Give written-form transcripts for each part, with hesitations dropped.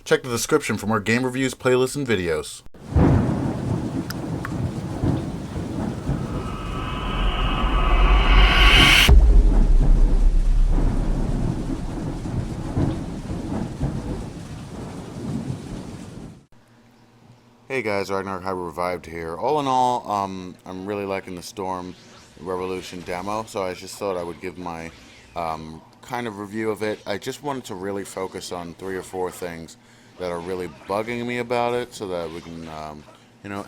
Check the description for more game reviews, playlists, and videos. Hey guys, Ragnar Hybrid Revived here. All in all, I'm really liking the Storm Revolution demo, so I just thought I would give my kind of review of it. I just wanted to really focus on 3 or 4 things that are really bugging me about it, so that we can,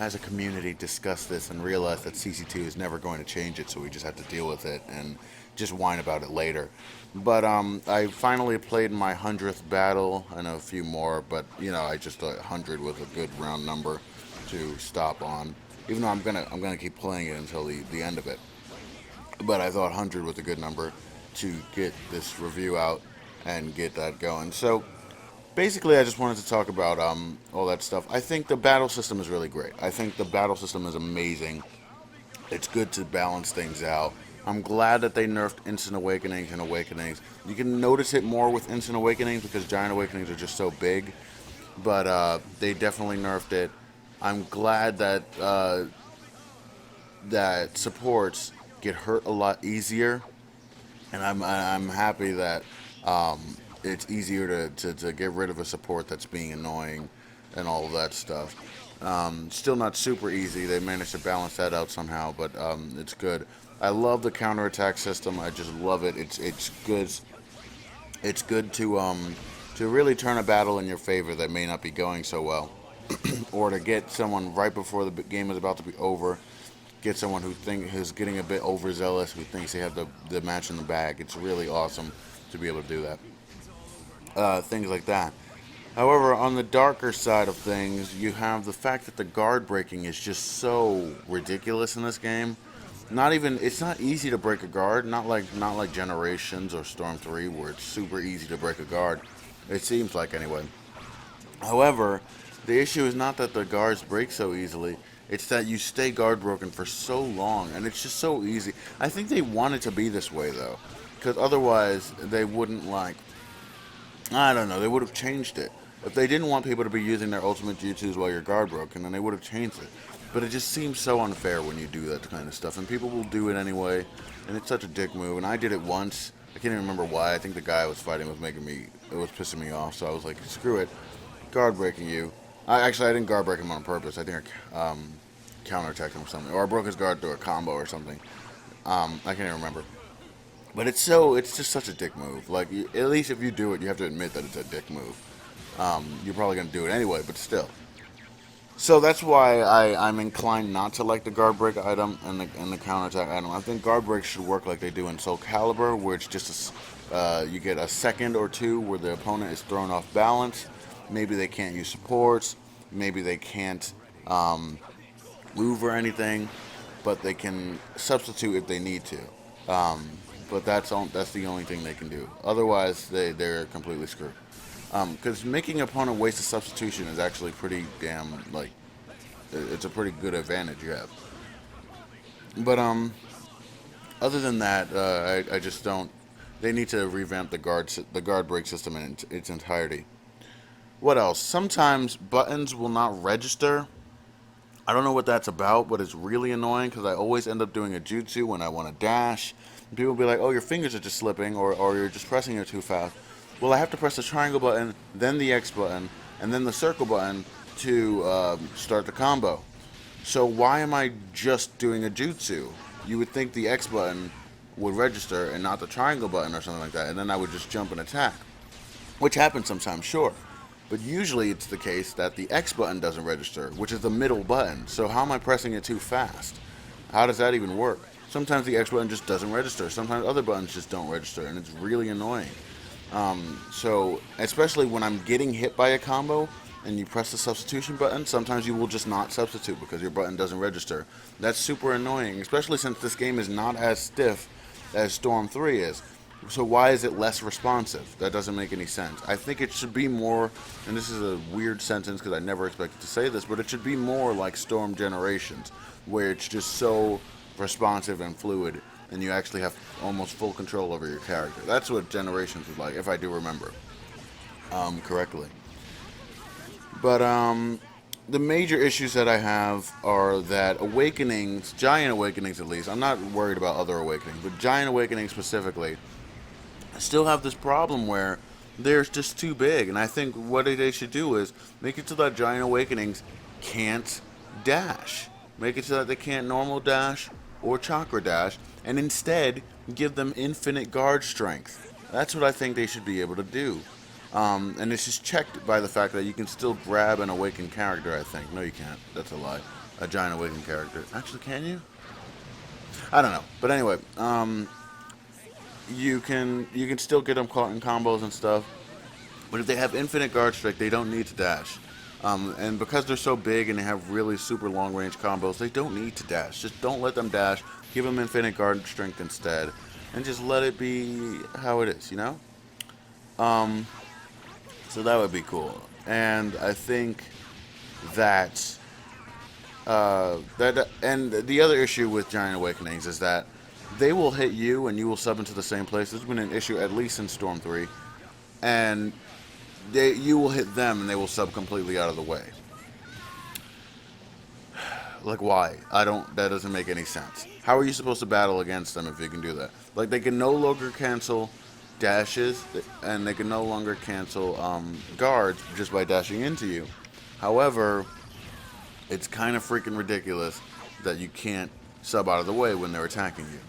as a community, discuss this and realize that CC2 is never going to change it, so we just have to deal with it and just whine about it later. But I finally played my 100th battle and a few more, but I just thought 100 was a good round number to stop on. Even though I'm gonna keep playing it until the end of it. But I thought 100 was a good number to get this review out and get that going. So basically, I just wanted to talk about all that stuff. I think the battle system is really great. I think the battle system is amazing. It's good to balance things out. I'm glad that they nerfed Instant Awakenings and Awakenings. You can notice it more with Instant Awakenings because Giant Awakenings are just so big. But they definitely nerfed it. I'm glad that that supports get hurt a lot easier. And I'm happy that it's easier to get rid of a support that's being annoying and all of that stuff. Still not super easy. They managed to balance that out somehow, but it's good. I love the counterattack system. I just love it. It's good. It's good to really turn a battle in your favor that may not be going so well, or to get someone right before the game is about to be over. Get someone who's getting a bit overzealous, who thinks they have the match in the bag. It's really awesome to be able to do that. Things like that. However, on the darker side of things, you have the fact that the guard breaking is just so ridiculous in this game. It's not easy to break a guard, not like Generations or Storm 3 where it's super easy to break a guard. It seems like anyway. However, the issue is not that the guards break so easily, it's that you stay guard broken for so long, and it's just so easy. I think they want it to be this way though, because otherwise they wouldn't I don't know, they would have changed it. If they didn't want people to be using their ultimate jutsus while you're guard broken, then they would have changed it. But it just seems so unfair when you do that kind of stuff, and people will do it anyway, and it's such a dick move, and I did it once. I can't even remember why. I think the guy I was fighting was pissing me off, so I was like, screw it, guard breaking you. I didn't guard break him on purpose. I think I counterattacked him or something, or I broke his guard through a combo or something. I can't even remember. But it's just such a dick move. Like, at least if you do it, you have to admit that it's a dick move. You're probably going to do it anyway, but still. So that's why I'm inclined not to like the guard break item and the counterattack item. I think guard break should work like they do in Soul Calibur, where it's just you get a second or two where the opponent is thrown off balance. Maybe they can't use supports. Maybe they can't move or anything, but they can substitute if they need to. But that's the only thing they can do. Otherwise, they're completely screwed. Because making an opponent waste a substitution is actually pretty damn, it's a pretty good advantage you have. But, other than that, I just don't, they need to revamp the guard break system in its entirety. What else? Sometimes buttons will not register. I don't know what that's about, but it's really annoying because I always end up doing a jutsu when I want to dash. And people will be like, oh, your fingers are just slipping, or you're just pressing it too fast. Well, I have to press the triangle button, then the X button, and then the circle button to start the combo. So why am I just doing a jutsu? You would think the X button would register and not the triangle button or something like that, and then I would just jump and attack. Which happens sometimes, sure. But usually it's the case that the X button doesn't register, which is the middle button. So how am I pressing it too fast? How does that even work? Sometimes the X button just doesn't register. Sometimes other buttons just don't register, and it's really annoying. So especially when I'm getting hit by a combo and you press the substitution button, sometimes you will just not substitute because your button doesn't register. That's super annoying, especially since this game is not as stiff as Storm 3 is. So why is it less responsive? That doesn't make any sense. I think it should be more, and this is a weird sentence because I never expected to say this, but it should be more like Storm Generations, where it's just so responsive and fluid, and you actually have almost full control over your character. That's what Generations was like, if I do remember correctly. But the major issues that I have are that awakenings, giant awakenings at least. I'm not worried about other awakenings, but giant awakenings specifically still have this problem where they're just too big. And I think what they should do is make it so that giant awakenings can't dash. Make it so that they can't normal dash or chakra dash, and instead give them infinite guard strength. That's what I think they should be able to do. And this is checked by the fact that you can still grab an awakened character, I think. No, you can't. That's a lie. A giant awakened character. Actually, can you? I don't know. But anyway, you can still get them caught in combos and stuff. But if they have infinite guard strike, they don't need to dash. And because they're so big and they have really super long range combos, they don't need to dash. Just don't let them dash. Give them infinite guard strength instead, and just let it be how it is. You know. So that would be cool. And I think that and the other issue with Giant Awakenings is that they will hit you and you will sub into the same place. This has been an issue at least in Storm 3. And you will hit them and they will sub completely out of the way. Like, why? That doesn't make any sense. How are you supposed to battle against them if you can do that? Like, they can no longer cancel dashes, and they can no longer cancel guards just by dashing into you. However, it's kind of freaking ridiculous that you can't sub out of the way when they're attacking you.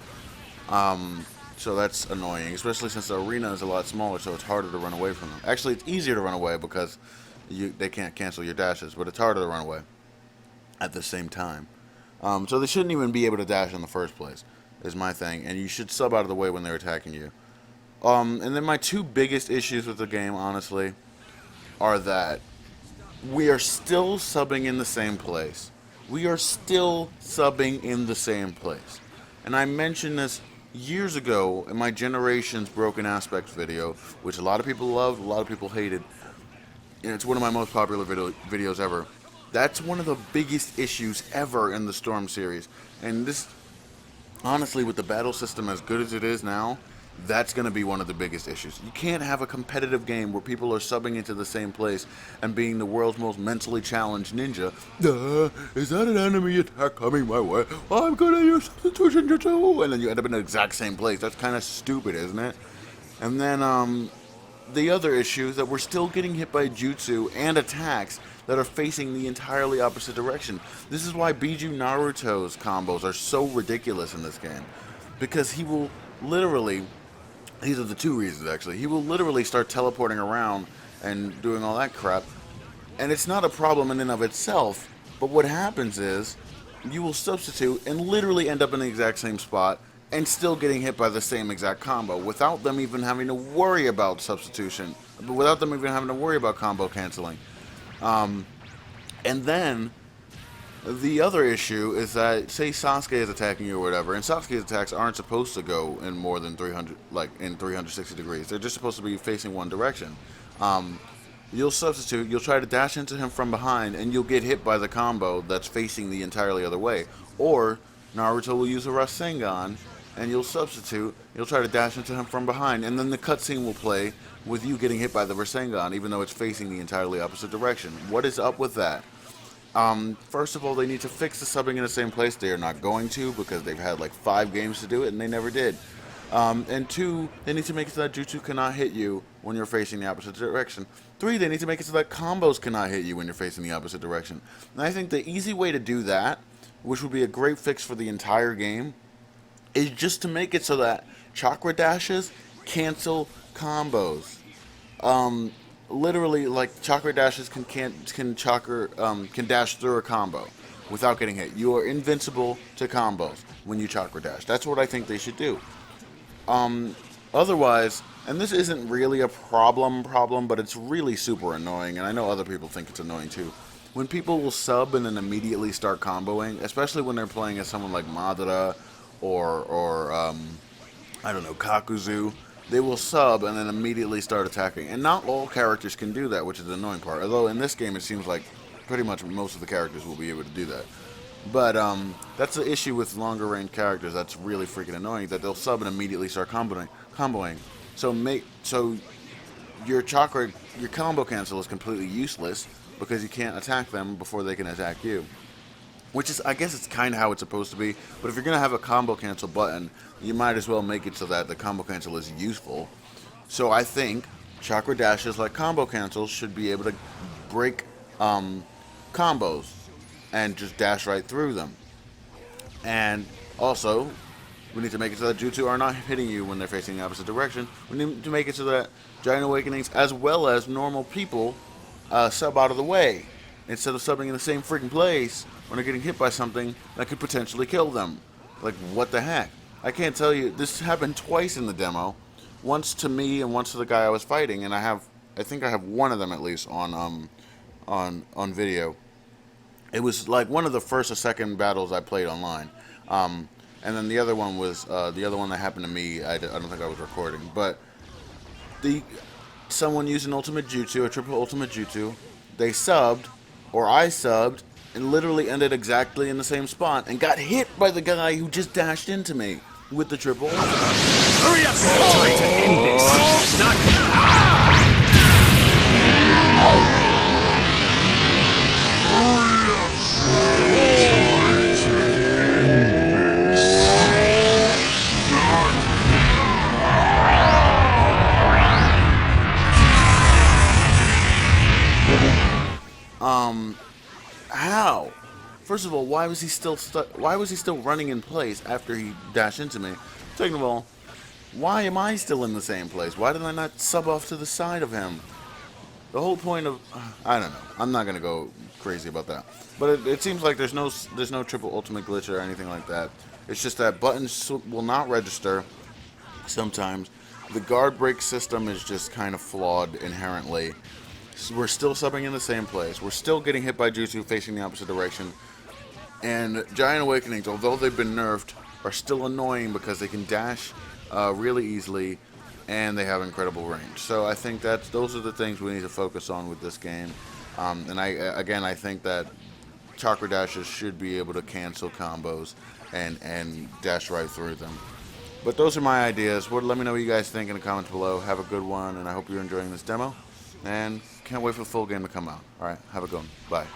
So that's annoying, especially since the arena is a lot smaller, so it's harder to run away from them. Actually, it's easier to run away because they can't cancel your dashes, but it's harder to run away at the same time. So they shouldn't even be able to dash in the first place, is my thing, and you should sub out of the way when they're attacking you. And then my two biggest issues with the game, honestly, are that we are still subbing in the same place. We are still subbing in the same place. And I mentioned this years ago in my Generations Broken Aspects video, which a lot of people loved, a lot of people hated. And it's one of my most popular videos ever. That's one of the biggest issues ever in the Storm series. And this, honestly, with the battle system as good as it is now, that's going to be one of the biggest issues. You can't have a competitive game where people are subbing into the same place and being the world's most mentally challenged ninja. Is that an enemy attack coming my way? I'm going to use substitution jutsu. And then you end up in the exact same place. That's kind of stupid, isn't it? And then the other issue is that we're still getting hit by jutsu and attacks that are facing the entirely opposite direction. This is why Biju Naruto's combos are so ridiculous in this game. Because he will literally... These are the two reasons, actually. He will literally start teleporting around and doing all that crap. And it's not a problem in and of itself, but what happens is you will substitute and literally end up in the exact same spot and still getting hit by the same exact combo without them even having to worry about substitution, without them even having to worry about combo canceling. And then the other issue is that, say Sasuke is attacking you or whatever, and Sasuke's attacks aren't supposed to go in more than 300, like in 360 degrees. They're just supposed to be facing one direction. You'll substitute, you'll try to dash into him from behind, and you'll get hit by the combo that's facing the entirely other way. Or Naruto will use a Rasengan, and you'll substitute, you'll try to dash into him from behind, and then the cutscene will play with you getting hit by the Rasengan, even though it's facing the entirely opposite direction. What is up with that? First of all, they need to fix the subbing in the same place. They are not going to, because they've had like 5 games to do it and they never did. And 2, they need to make it so that jutsu cannot hit you when you're facing the opposite direction. 3, they need to make it so that combos cannot hit you when you're facing the opposite direction. And I think the easy way to do that, which would be a great fix for the entire game, is just to make it so that chakra dashes cancel combos. Literally, like, chakra dashes can dash through a combo without getting hit. You are invincible to combos when you chakra dash. That's what I think they should do. Otherwise, and this isn't really a problem, but it's really super annoying, and I know other people think it's annoying too. When people will sub and then immediately start comboing, especially when they're playing as someone like Madara or I don't know, Kakuzu, they will sub and then immediately start attacking. And not all characters can do that, which is the annoying part. Although in this game it seems like pretty much most of the characters will be able to do that. But that's the issue with longer range characters. That's really freaking annoying, that they'll sub and immediately start comboing. So your chakra, your combo cancel is completely useless because you can't attack them before they can attack you. Which is, I guess, it's kind of how it's supposed to be. But if you're gonna have a combo cancel button, you might as well make it so that the combo cancel is useful. So I think chakra dashes like combo cancels should be able to break combos and just dash right through them. And also, we need to make it so that Jutsu are not hitting you when they're facing the opposite direction. We need to make it so that Giant Awakenings, as well as normal people, sub out of the way instead of subbing in the same freaking place when they're getting hit by something that could potentially kill them. Like, what the heck? I can't tell you. This happened twice in the demo. Once to me and once to the guy I was fighting, and I think I have one of them at least on video. It was like one of the first or second battles I played online. And then the other one was the other one that happened to me. I don't think I was recording, but someone used an ultimate jutsu, a triple ultimate jutsu. They subbed, or I subbed, and literally ended exactly in the same spot and got hit by the guy who just dashed into me with the triple ultimate. Hurry up! Trying to end this. Not. How? First of all, why was he still stuck? Why was he still running in place after he dashed into me? Second of all, why am I still in the same place? Why did I not sub off to the side of him? The whole point of I don't know. I'm not gonna go crazy about that. But it seems like there's no triple ultimate glitch or anything like that. It's just that buttons will not register sometimes. The guard break system is just kind of flawed inherently. We're still subbing in the same place. We're still getting hit by Jutsu facing the opposite direction. And Giant Awakenings, although they've been nerfed, are still annoying because they can dash really easily and they have incredible range. So I think those are the things we need to focus on with this game. And I think that chakra dashes should be able to cancel combos and dash right through them. But those are my ideas. Let me know what you guys think in the comments below. Have a good one, and I hope you're enjoying this demo. And can't wait for the full game to come out. Alright, have a good one. Bye.